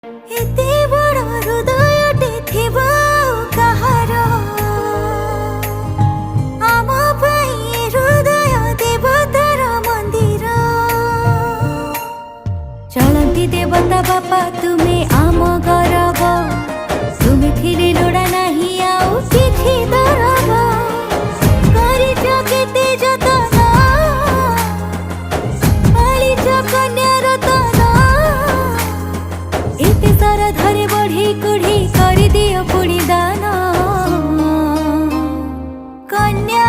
एते बड़ हृदयटे थिबा कहार आम पई हृदय देवतार मंदिर चलती देवता बापा तुमे आम गौरव तुमे थिरे लोड़ा नाही आउ किछि दरब करिछ केते जतन पालिछ कन्या रतन एते सारा धरे बढ़ी कुढ़ी कर दियो पुड़ी दान कन्या